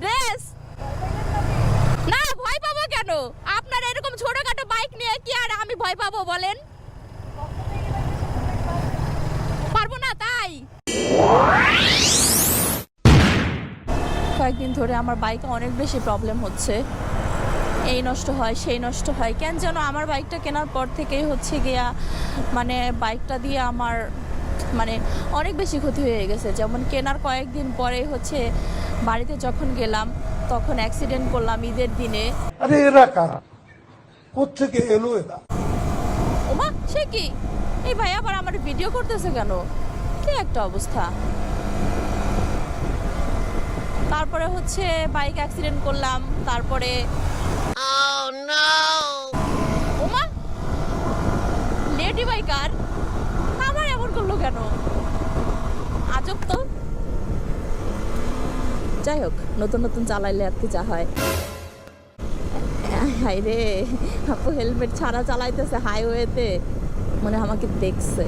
Race না, ভয় পাবো কেন? আপনার এরকম ছোটখাটো বাইক নিয়ে কি আর আমি ভয় পাবো বলেন? পারবো না তাই। কয়েকদিন ধরে আমার বাইকে অনেক বেশি প্রবলেম হচ্ছে, এই নষ্ট হয় সেই নষ্ট হয়। কেন যেন আমার বাইকটা কেনার পর থেকেই হচ্ছে গিয়া মানে বাইকটা দিয়ে আমার মানে অনেক বেশি ক্ষতি হয়ে গেছে। যেমন কেনার কয়েকদিন পরে হচ্ছে বাড়িতে যখন গেলাম তখন অ্যাক্সিডেন্ট করলাম ঈদের দিনে। আরে এরা কারা, কোত্থেকে এলো এরা? ওমা সে কি, এই ভাই আবার আমার ভিডিও করতেছে কেন? কি একটা অবস্থা। তারপরে হচ্ছে বাইক অ্যাক্সিডেন্ট করলাম, তারপরে ওমা লেডি বাইকার আমার এমন করলো কেন? আজব তো। যাই হোক, নতুন নতুন চালাইলে আর কি যা হয়। হাই রে, আপু হেলমেট ছাড়া চালাইতেছে হাইওয়েতে, মনে হয় আমাকে দেখছে।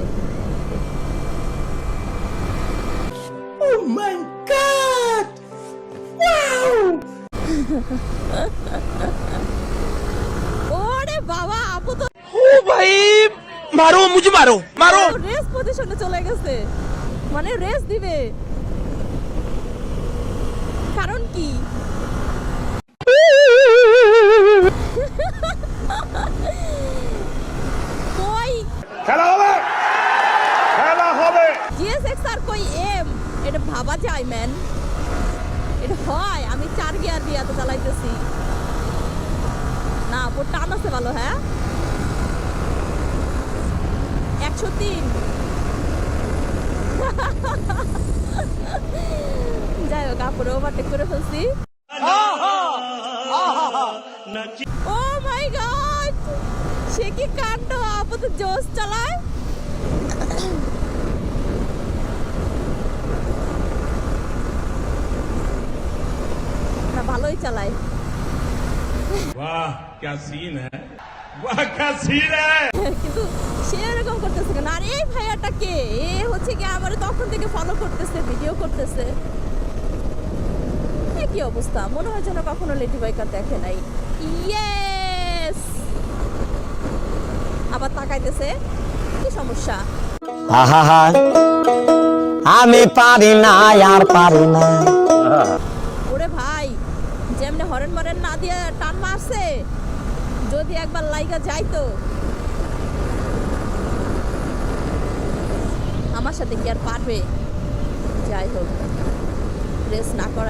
Oh my God! Wow! ওরে বাবা, আপু তো ओ भाई, मारो मुझे, मारो मारो। রেস পজিশনে চলে গেছে, মানে রেস দিবে। কারণ কি? কই খেলা হবে, খেলা হবে। জিএসএক্স আর কই এম, এটা ভাবা যায় ম্যান? এটা হয়? আমি 4 গিয়ার দিয়ে এত চালাইতেছি না, ওর টান আছে ভালো। হ্যাঁ 103। যাই হোক, আপুরে ওভারটেক করে ফেলছি। ও মাই গড, সে কি কাণ্ড! আপু তো জোস চালায়। না ভালোই চালায়, वाह क्या सीन है, वाह क्या सीन है। কিন্তু সে এরকম করতেছে কেন? আর এই ভাইয়াটা কে? এ হচ্ছে কি আমার তখন থেকে ফলো করতেছে, ভিডিও করতেছে। এ কি অবস্থা, মনে হয় যেন কখনো লেডি বাইকার দেখে নাই। ইয়েস, আবার তাকাইতেছে, কি সমস্যা? আহা, আমি পারি না আর পারি না। ওরে ভাই, যেমনে হরেন মরেন না দিয়ে টান মারছে, যদি একবার লাইগা যাইতো আমার সাথে কি আর পারবে? যাই হোক, রেস না করা